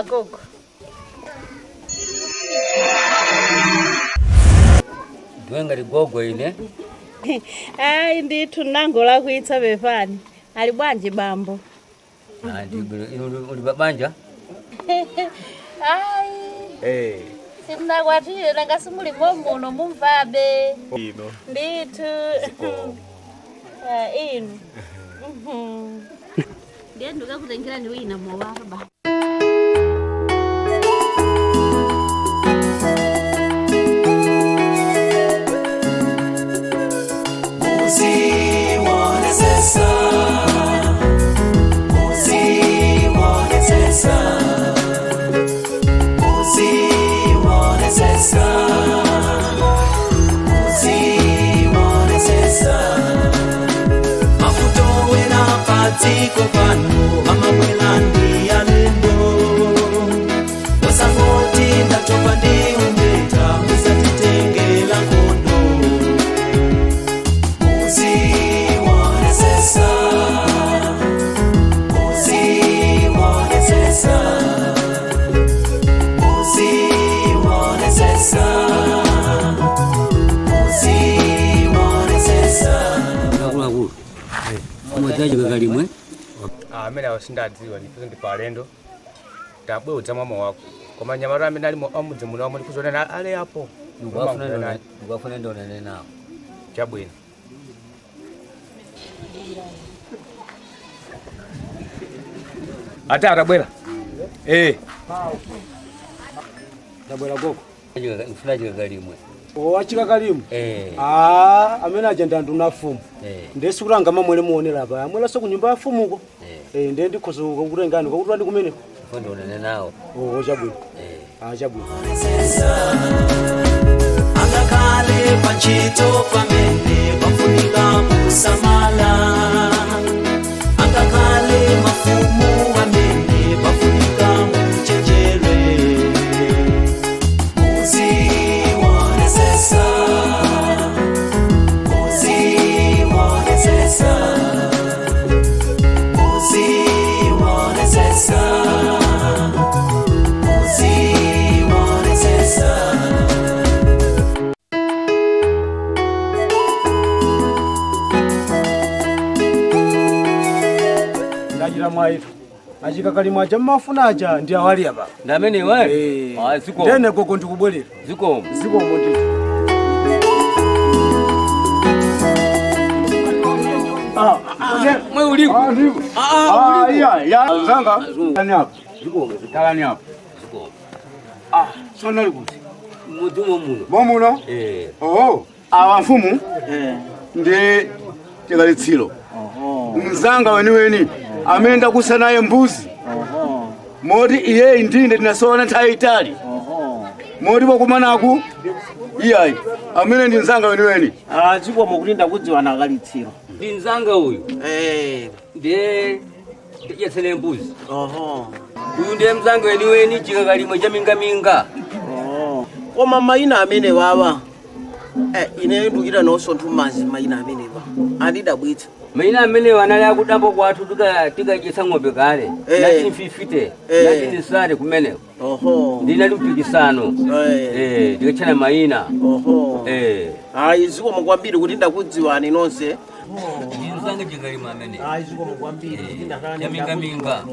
Gogo. Dwenga ligogo ine. Ai ndithu nangola kuitsa befani. Ali bwanji bambo? Uli babanja? Ai. Simna kwatile nanga simuli momuno mumvabe. Ino. Ndithu. Inu. Ndiye ndikakutengera ndi wina mowapa ba. Tiko pano amabwelandi alendo wasangoti ndatopa ndi umbeta usatitengela ngondo muzi wanesesa muzi wanesesa muzi wanesesa muzi wanesesa Mwazaji kakalimwe? Amene awasindadziwa ndi palendo. Tabwe udzamwa wako. Koma nyamara amene ali amudzi muno amuli kuzonena ale apo. Ngwafuna ndo nene nawo. Chabwino. Ata arabwera. Dabwera gogo. Mfunaji kakalimwe. Wachika kalimu? Amene ajenda ndunafumu. Ndesukulanga mamwele muonera apa. Amwela so kunyumba afumuko. Ndiye ndikhozuka kurengani kwakuti ndi kumene. Fondo nene nawo. Chabwino. Chabwino. Angakale pachito pamene pafunika kusamala. Angakale mafumu amene pafunika muchenjere. Muzi wanesesa. Muzi wanesesa. Muzi wanesesa. Muzi wanesesa. Ndajira mwaitu. Achika kalimu aja mmafuna aja ndi awali apa. Ndamene wewe? Ziko. Ndene gogo ndikubwerera. Ziko. Ziko mondito. Mwe uliko. Ya zanga. Tani hapo. Ziko. Talani hapo. Ziko. Sona likuti. Mudumo muno. Momuno? Abafumu? Ndi tegalitsilo. Mzanga weniweni amenda kusanaye mbuzi. Modi iye ndinde tinasona taitali. Modi bokumanaku iyayi amene ndi nzanga weniweni. Ziko mukulinda kudziwa nakalitsiro. Ndi nzanga uyu. Ndiye yesene mbuzi. Uyu ndiye mzanga weniweni chikakalimwe cha minga. Koma maina amene wawa. Ine ndukira nonso ntumazi maina amene wa. Andidabwitsa. Maina amene wanali akudambo kwathu tikachisa ng'ombe kale. Nati mfifite. Nati nisare kumeneko. Ndinali mpikisano. Tikachana maina. Ziko mukwambiri kuti ndakudziwani nonse. Nzanga chikakalimwe amene. Ziko mukwambiri. Ya minga.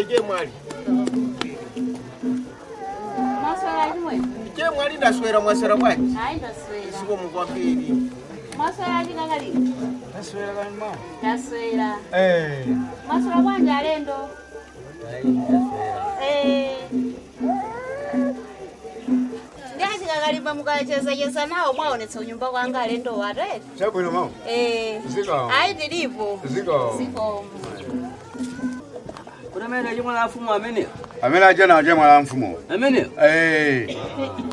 Jemwali. Maswera limwe. Jemwali ndaswera mwasera bwanji? Ai ndaswera. Ziko mukwambiri. Maswera chikakali. Ndaswera kalima. Ndaswera. Maswera bwanji alendo. akalimba mukacheza nawo mwaonetsa unyumba kwanga alendo wate. Chabwino mama. Ziko. Ayi tilipo. Ziko. Kuna mena jumla la mfumo amene. Amene ajana jumla la mfumo. Amene.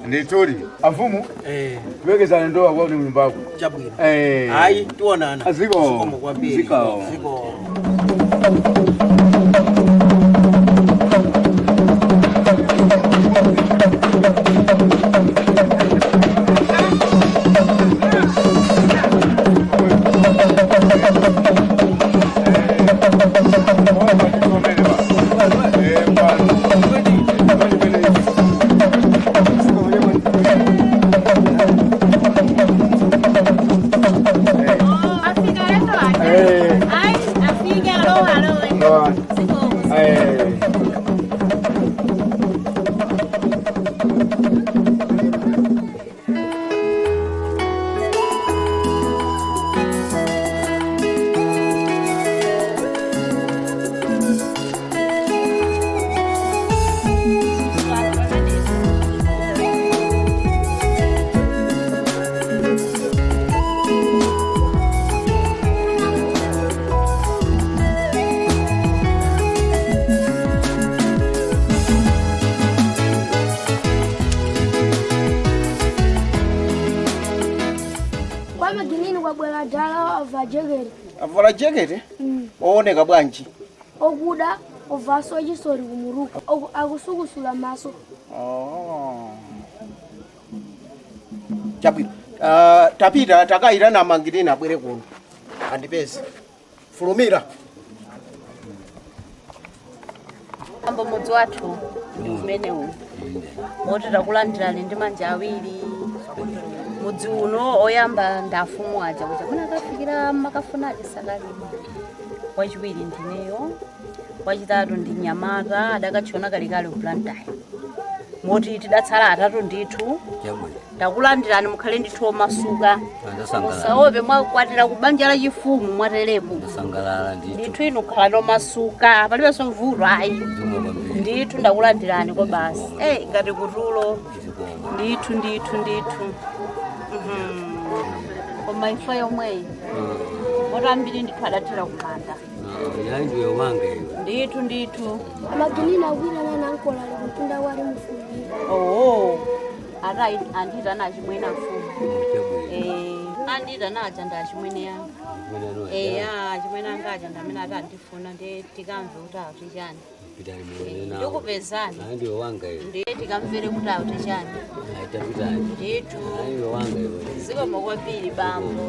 Ndituli. Mfumo? Tuwekeza ndoa kwa nyumba yako. Chabwino. Ayi tuonana. Ziko. Ziko. Avala jacket? Ooneka bwanji. Okuda ovaso chisori kumuruka akusukusula maso. Chabwino. Tapita takaira na mangirina abwere kuno. Andipeze. Fulumira. Ambo mudzi wathu umene uno. Moti takulandirani ndi manja awiri. Mudzi uno oyamba ndafumu aja kuti munakafikira makafuna achisakalima. Wachiwiri ndineyo. Wachitatu ndi Nyamata adakachiona kalikali kuplantayi. Moti tidatsala atatu ndithu. Takulandirani mukhale ndithu masuka. Musaope mwakwatira kubanja la chifumu mwatelepo. Ndithu inu khala no masuka palibenso mvulu ayi. Ndithu ndakulandirani kwa basi. Ngati kutulo. Ndithu. Koma ifa yomweyi. Motambiri ndithu adatira kumanda. Ndiwe wange. Ndithu. Maginina wina na nkola kutunda wali mfumu. Ara andita na chimwena mfumu. Andita na ajanda chimwene yanga. Chimwene anga ajanda amene atandifuna ndi tikamve kuti atichani. Ndikupezani. Ndiwe wange. Ndiye tikamvere kuti atichani. Ndithu. Ndiwe wange. Ziko makwapiri bambo.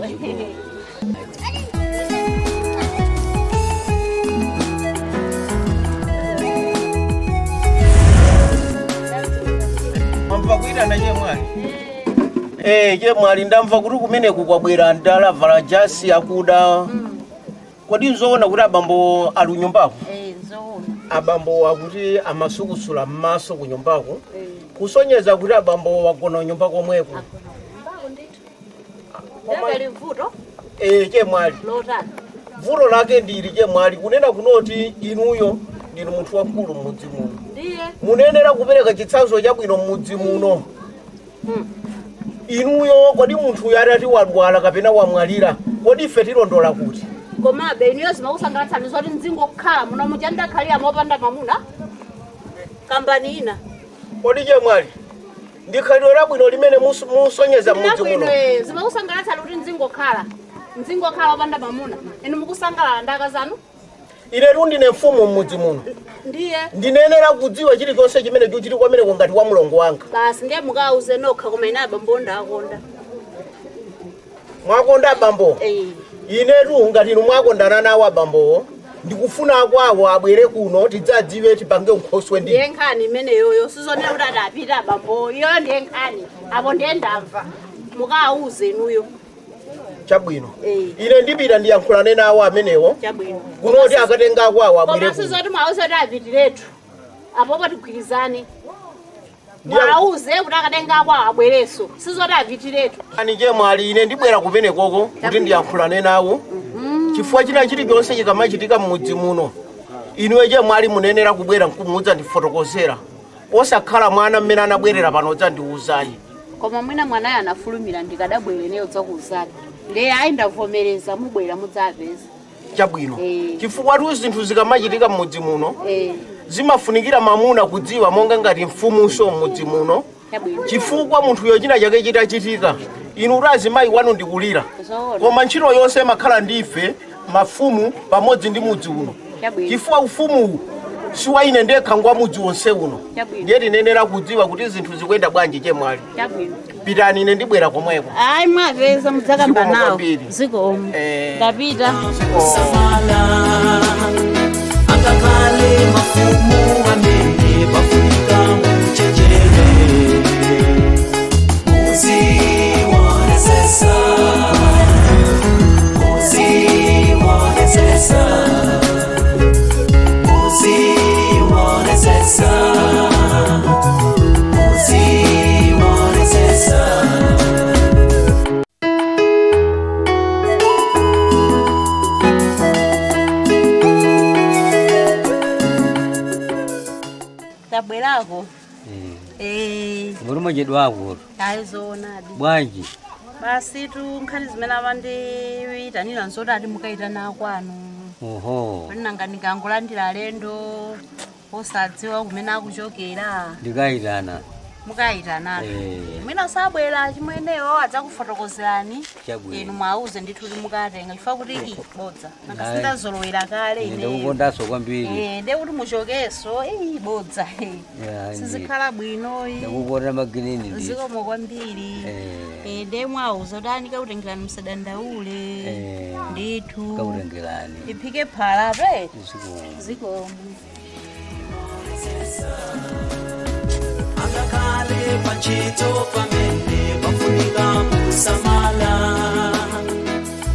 Mwamva kuita na chemwali? Chemwali ndamva kuti kumene kukwabwera ndala vala jasi akuda. Kodi nzoona kuti abambo ali kunyumbako? Nzoona. Abambo akuti amasukusula maso kunyumbako. Kusonyeza kuti abambo wagona kunyumbako komweko. Mbako ndithu. Ndakali vuto? Chemwali. Lotani. Vuto lake ndili chemwali kunena kunoti inuyo ndinu munthu wamkulu mmudzi muno. Ndiye. Munenera kupereka chitsanzo chabwino mmudzi muno. Inuyo kodi munthu yatati wadwala kapena wamwalira kodi ife tilondola kuti? Komabe iniyo zimakusangalatsani zoti mdzingo kukhala muno muchandakhalira mopanda mamuna. Kambani ina. Kodi chemwali ndikhaliro labwino limene musonyeza mmudzi muno. Zimakusangalatsani kuti mdzingo khala opanda mamuna. Inu mukusangalala ndaka zanu? Ine ndine mfumu mmudzi muno. Ndiye. Ndinenera kudziwa chilichonse chimene chili kwamene ngati wa mlongo wanga. Basi ndiye mukauze nokha koma ine abambo ndakonda. Mwakonda abambo? Inetu ngati inu mwakondana nawo abambowo ndikufuna kwawo abwere kuno tidzadziwe tipange nkhoswe ndi. Ndiye nkhani imene yoyo sizonera kuti adapita abambo. Iyo ndiye nkhani. Apo ndiye ndamva. Mukauze inuyo. Chabwino. Ine ndipita ndiyankhulane nawo amenewo. Chabwino. Kunoti akatenga kwawo abwere kuno. Koma sizoti mwauze kuti apitiretu. Apo patigwirizane. Mwauze kuti akatenga kwawo abwereso. Sizoti apitiretu. Ani chemwali ine ndibwera kumene koko kuti ndiyankhulane nawo. Chifukwa china chilichonse chikamachitika mmudzi muno. Inuwe chemwali munenera kubwera nkumudza ndifotokozera. Osakhala mwana mmene anabwerera pano dzandiuzayi. koma mwina mwanayo anafulumira ndikadabwere neyo dzakuzati ndiye ayi ndavomereza mubwera mudzapeza chabwino chifukwa tu zinthu zikamachitika mmudzi muno zimafunikira mamuna kudziwa monga ngati mfumunso mmudzi muno chifukwa munthuyo china chake chitachitika inu azimayi wanu ndikulira koma ntchito yonse makhala ndife mafumu pamodzi ndi mudzi uno chifukwa ufumuwu siwa ine ndekha ngwa mudzi wonse uno ndiye tinenera kudziwa kuti zinthu zikuyenda bwanji chemwali pitani ine ndibwera komweko ayi mwapeza mudzakamba nawo zikomo ndapita Angakale mafumu amene bafunika muchenjere Muziwonesesa Muziwonesesa Muziwonesesa Muziwonesesa tabwerako muri majedwako aizonadi bwanji basi tu nkhani zimene apandiyitanira nzoti ati mukaitana kwanu nanga ndikangolandira alendo osadziwa kumene akuchokera ndikayitana mukayitana mwina sabwera chimweneyo adzakufotokozerani inu mwauze ndithu kuti mukatenga chifukwa kuti iki bodza nanga sindazolowera kale ndikukondanso kwambiri nde kuti muchokeso bodza sizikhala bwino ndikukonda maginini zikomo kwambiri nde mwauza kuti andikakutengerani musadandaule ndithu kakutengerani iphike phala pe zikomo Angakale panchito pamene bafunika kusamala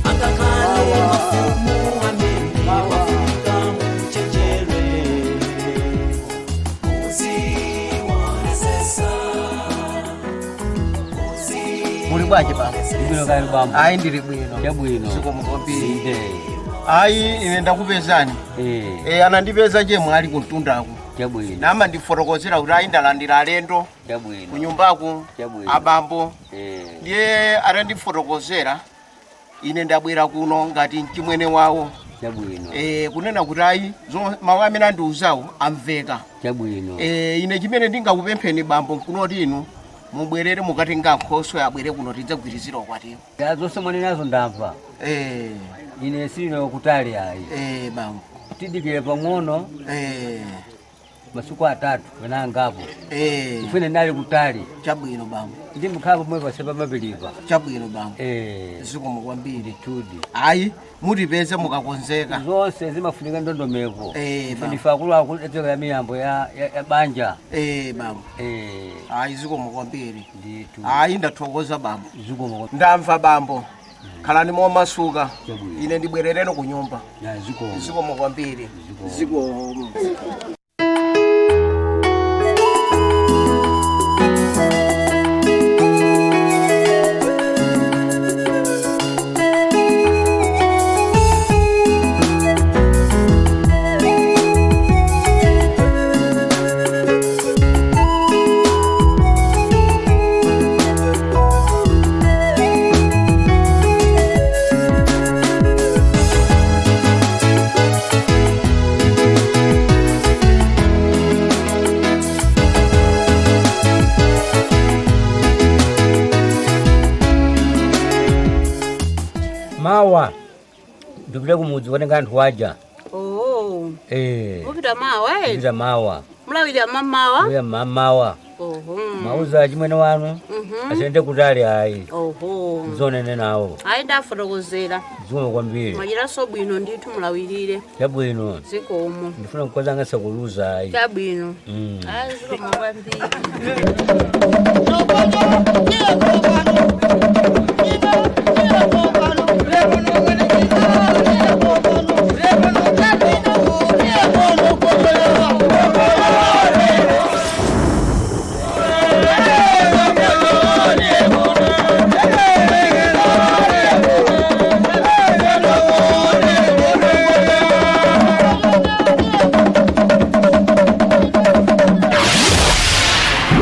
Angakale mafumu amene bafunika muchenjere Muziwonesesa muli bwanji baba ibwino kali bamba ayi ndili bwino chabwino zikomo kwambiri ayi ine ndakupezani anandipeza chemwali kuntundako chabwino nama ndifotokozera kuti ayi ndalandira alendo chabwino kunyumbako abambo ndiye atandifotokozera ine ndabwera kuno ngati mchimwene wawo chabwino kunena kuti ayi mawu amene andiuzawo amveka chabwino ine chimene ndingakupempheni bambo nkunoti inu mubwerere mukatenga Nkhoswe abwere kuno tidzagwirizira ukwatiwo zonse mwanenazo ndamva ine sino kutali ayi bambo tidikire pang'ono masiku atatu wenangapo ufune nali kutali chabwino bambo ndi mukhapo mwe pasepa mapilipa chabwino bambo zikomo kwambiri tudi ayi mutipeze mukakonzeka zonse zimafunika ndondomeko ndifa akulu edzeka ya miyambo ya banja bambo ayi zikomo kwambiri nditu ayi ndathokoza bambo zikomo ndamva bambo khalani momasuka ine ndibwerereno kunyumba zikomo kwambiri zikomo mawa ndipita kumudzi watenga anthu aja upita mawa upita mawa mulawira mamawa uya mamawa mauza chimwene wanu asende kutali ayi zonene nawo ayi ndafotokozera zikomo kwambiri mwachitaso bwino ndithu mulawirire chabwino zikomo ndifuna kukozanga sakuluza ayi chabwino ayi zikomo kwambiri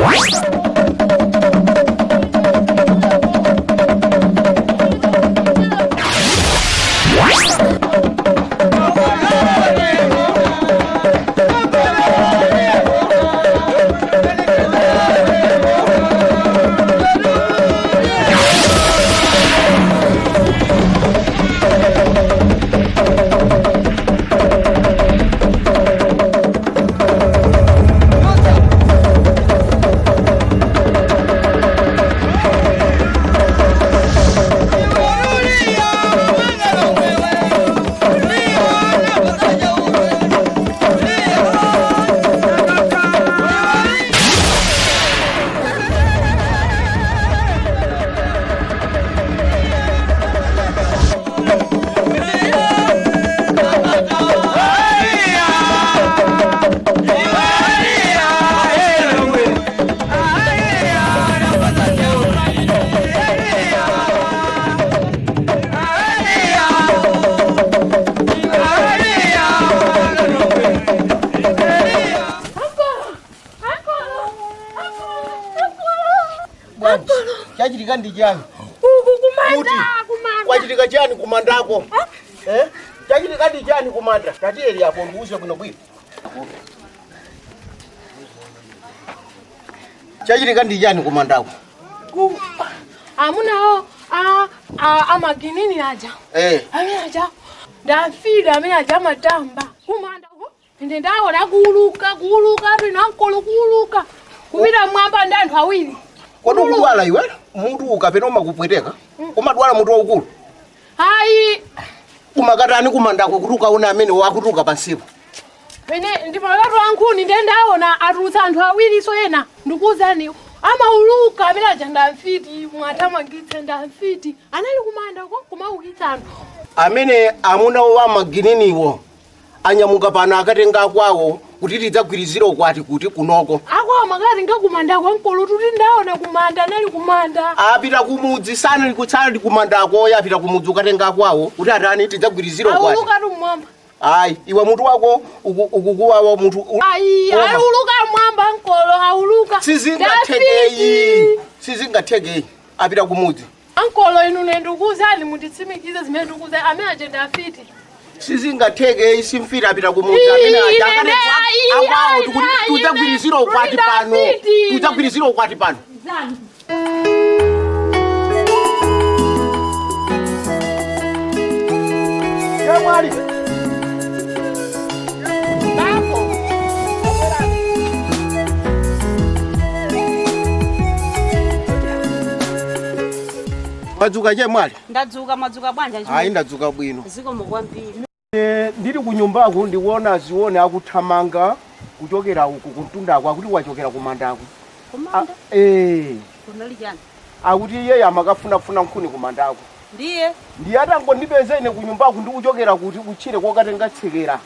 What? bwanji chachitika ndi chani uku kumanda kwachitika chani kumandako chachitika ndi chani kumanda tatiyeli apo ndiuze bwino bwino chachitika ndi chani kumandako amunawo amaginini aja amene aja ndafira amene aja amatamba kumanda inde ndaona kuuluka twinankolo kuuluka kumira mwamba ndi anthu awiri kodi ukudwala iwe munthu ukapena umakupweteka umadwala munthu waukulu hayi umakatani kumandako kuti ukaona amene wakutuka pansipo pene ndipalakatu ankhuni nde ndaona atulutsa anthu awiri so ena ndikuwuzani amauluka amene aja ndamfiti mwatamangitse ndamfiti anali kumanda kumaukitsa anthu amene amunawo wamagininiwo anyamuka pano akatenga kwawo kuti tidzagwirizira ukwati kuti kunoko akwawo makatenga kumanda kwankolo tuti ndaona kumanda anali kumanda apita kumudzi sana likutsala likumandako yapita kumudzi ukatenga kwawo kuti atani tidzagwirizira ukwati auluka tumwamba ayi iwe munthu wako ukukuwawa munthu ayi auluka mwamba nkolo auluka sizingathekei apita kumudzi ankolo inu ndikuwuzani munditsimikize zimene ndikuwuzani amene aja ndafiti sizingathekei simfiti apita kumudzi amene akwawo tudzagwirizira ukwati pano tudzagwirizira ukwati pano mwali madzuka che mwali ndadzuka madzuka bwanja ayi ndadzuka bwino zikomo kwambiri ndili kunyumbako ndikuona zione akuthamanga kuchokera uku kuntundako akuti wachokera kumandako kumanda kunali chani akuti iye amakafunafuna nkhuni kumandako ndiye atangondipeza ine kunyumbako ndikuchokera kuti kuchire kokatenga tsekera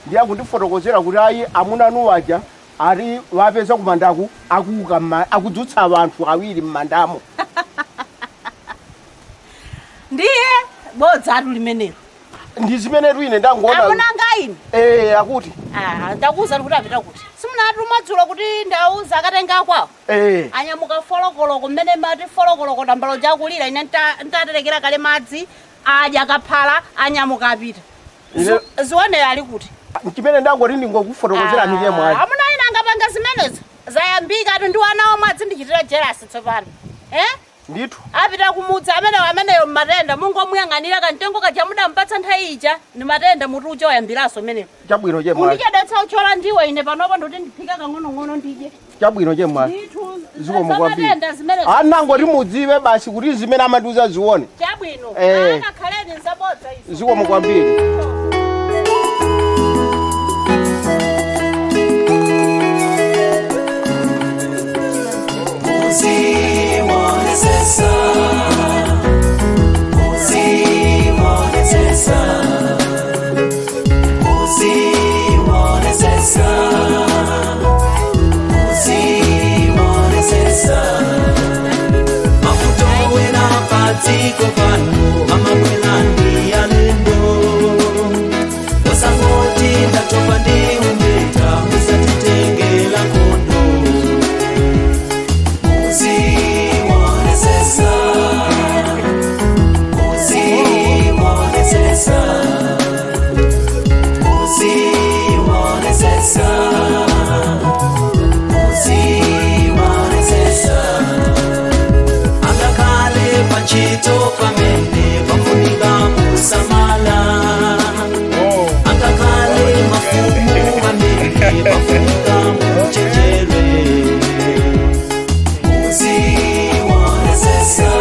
ndiye akundifotokozera kuti ayi amunanu waja ari wapeza kumandako akudzutsa abantu awiri mmandamo ndiye bodza atu limenelo ndi zimenetu ine ndangoona amunanga ine akuti ndakuwuza kuti apita kuti simunatu madzulo kuti ndauza akatenga kwawo anyamuka folokoloko mmene mati folokoloko tambalo jakulira ine ntaterekera kale madzi adya kaphala anyamuka apita zione ali kuti chimene ndangoti ndingokufotokozera nike mwali amuna ine angapanga zimenezo zayambika atu ndi wana omwe azindichitira jelasi tsopano ndithu apita kumudzi ameneyo matenda mungomuyang'anira kantengo kaja mudampatsa nthawi ija ni matenda muti ucha wayambiraso meneyo chabwino che mwali undichadetsa uchola ndiwe ine panopo ndoti ndiphika kang'onong'ono ndidye chabwino che mwali zikomo kwambiri anangoti mudziwe basi kuti zimene amatiuza zione chabwino akakhaleni nzabodza izo zikomo kwambiri Tiko pano amabwelandi alendo osangoti ndatopa ndi umbeta musatitengela kondo uziwonesesa Chito pamene pafunika musamala akakale mafumu amene pafunika muchenjere uziwonesesa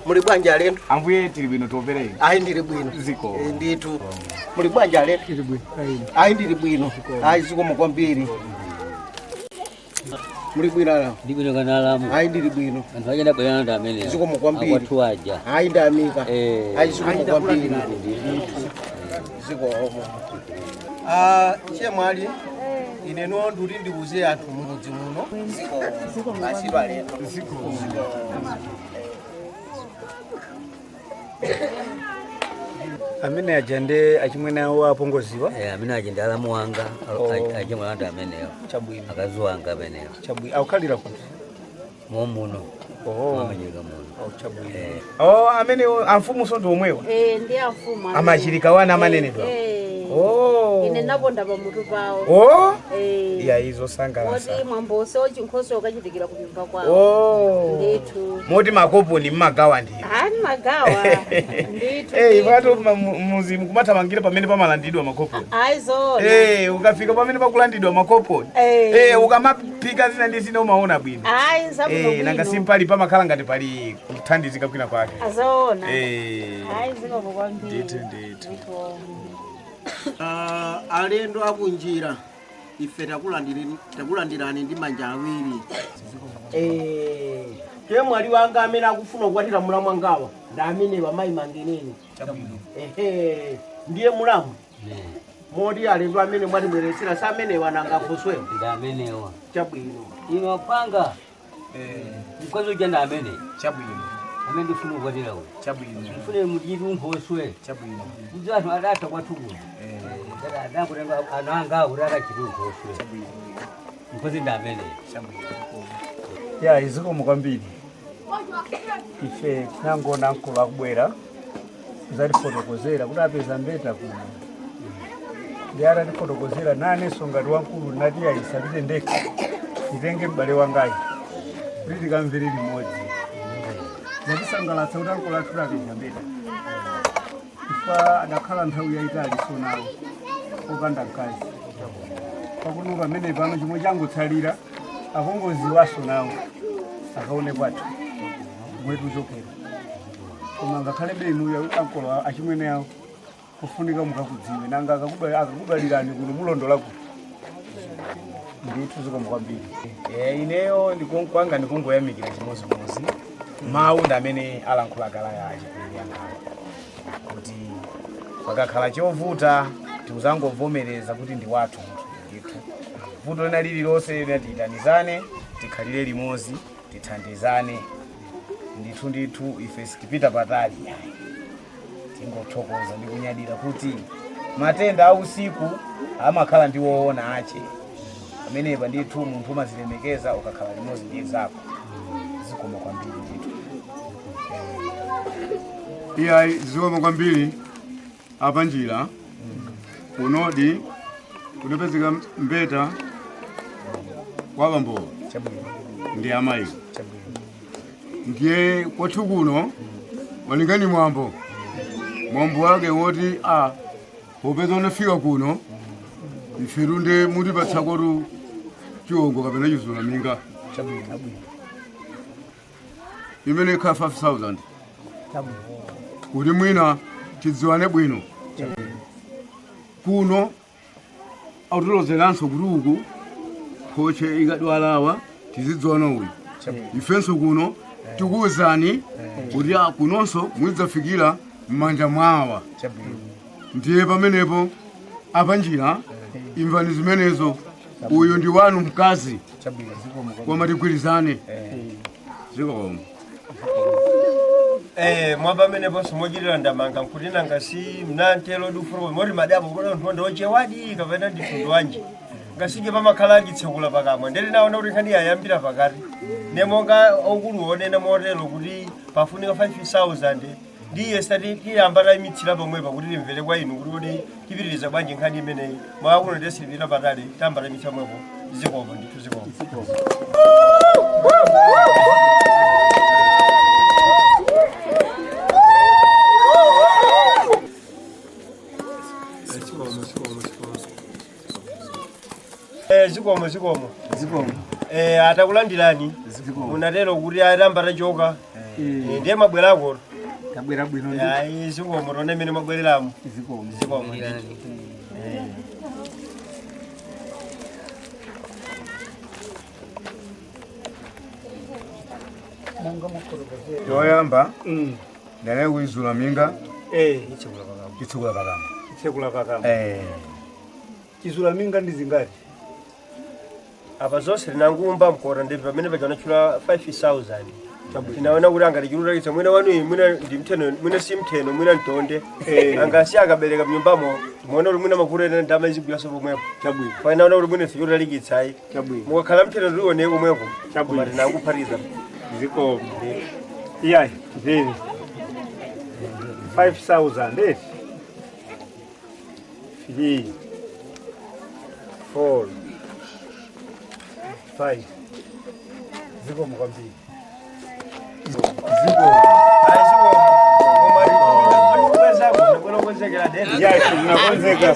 Muli bwanja alendo? Ambuye tili bwino topere. Ayi ndili bwino. Ziko. Nditu. muli bwanja ale ayi ndili bwino ayi zikomo kwambiri muli bwino ala ndibwino kanalamu ayi ndili bwino anthu achenda bwera ndo amene zikomo kwambiri akwathu aja ayi ndamika ayi zikomo kwambiri zikomo chemwali ine no nduli ndikuze anthu mudzi muno zikomo asibaleta zikomo amene ajende achimwene awo apongoziwa amene ajende alamu wanga achimwene ndo ameneyo chabwino akazi wanga ameneyo chabwino akukhalira kuti muno amanyika muno chabwino amene amfumu sondo omwewa ndi amfumu amachirika wana amanenedwa ine naponda pamutu pawo ya izo sangalasa moti mwambose ochinkhoso okachitikira kunyumba kwawo ndithu moti makopo ni mmagawa ndiyo magawa ndithu ipatu muzimu kumathamangira pamene pamalandidwa makopo zona ukafika pamene pakulandidwa makopo ukamaphika zina ndi zina umaona bwino nanga simpali pamakhala ngati pali kuthandizika kwina kwake zona zikomo kwambiri ndithu alendo akunjira ife takulandirani ndi manja awiri chemwali wanga amene akufuna kukwatira mulamu wangawa ndi amene wamayi mangeneni ndiye mulamu moti alendo amene mwatibweresera sa amene wanangafuswe ndi amenewa chabwino ino apanga mkazi uja ndi amene chabwino amene ndifuna kukwatira uyu chabwino ndifune muditi unkhoswe chabwino kuti anthu adatha kwathu kuno adakutenga anthu anga kuti adachiti unkhoswe mkazi ndi amene ya izikomo kwambiri ife nangona mkulu akubwera kuzatifotokozera kuti apeza mbeta kuno ndi atatifotokozera nanenso ngati wankulu nati ayisapite ndekha nditenge m'bale wangayi kuti tikamvere limodzi zatisangalatsa kuti ankulu athu apeza mbeta ifa adakhala nthawi yayitali sonawo opanda mkazi pakuti pamene pano chomwe changotsalira apongoziwaso nawo akaone kwathu mwetu chokera koma ngakhale benuya ankolo achimwene awo kufunika mukakudziwe nanga akakubalirani kuno mulondola kuti ndithu zikomo kwambiri ineyo ndikwanga ndikungoyamikira chimozimozi mawu ndi amene alankhula akalaya achipiriyangawo kuti pakakhala chovuta tiuzangovomereza kuti ndi wathu ndithu vuto lina lililonse tiyitanizane tikhalire limodzi tithandizane ndithu ife sitipita patali tingothokoza ndi kunyadira kuti matenda a usiku amakhala ndi woona ache amenepa ndithu munthu umazilemekeza ukakhala limodzi ndi zako zikomo kwambiri ndithu iyayi zikomo kwambiri apa njira unodi kunopezeka mbeta wabambo ndi amayi ndiye kwathu kuno walingani mwambo wake woti popeza unafika kuno iferu nde muti patsakotu chiongo kapena chizula minga imene ikhala 5,000 kuti mwina tidziwane bwino kuno autilozeranso kuti uku khoche ikadwalawa tizidziwana uyu ifenso kuno tikuwuzani kuti kunonso mudzafikira m'manja mwawa ndiye pamenepo apa njira imvani zimenezo uyu ndi wanu mkazi koma tigwirizane zikomo mwapamenepo simochitira ndamanga nkuti nanga si mnantelo dufuro moti madapo kuti anthu ndochewadi kapena ndifundu wanji ngasije pamakhala achitsekula pakamwa ndeti naona kuti nkhani yayambira pakati nemonga okulu onena motelo kuti pafunika 5,000 ndiye sati tiyamba imitsira pomwepa kuti timvere kwa inu kuti kuti tipitiriza bwanji nkhani imeneyi mwakuno tesilipira patali tamba imitsa mwepo zikomo ndithu zikomo zikomo atakulandirani munatero kuti atamba tachoka ndiye mabwerako tabwera bwino ndi ayi zikomo rone mene mabwereramu zikomo yoyamba ndale kuizula minga ichikula pakama ichekula pakama chizula minga ndizingati apa zonse linangumba mkora ndi pamene pachana chula 5000 tinaona kuti angatichulula kitsa mwina wanu mwina ndi mtheno mwina si mtheno mwina ntonde angasi akabereka mnyumbamo muona kuti mwina makurena ndama izigulaso pomwepo chabwino painaona kuti mwina sichulula likitsayi chabwino mukakhala mtheno liwone komwepo chabwino tinanguphatiza ziko iyayi veni 5000 3 4 5 ziko mkwambiri ziko zinakonzeka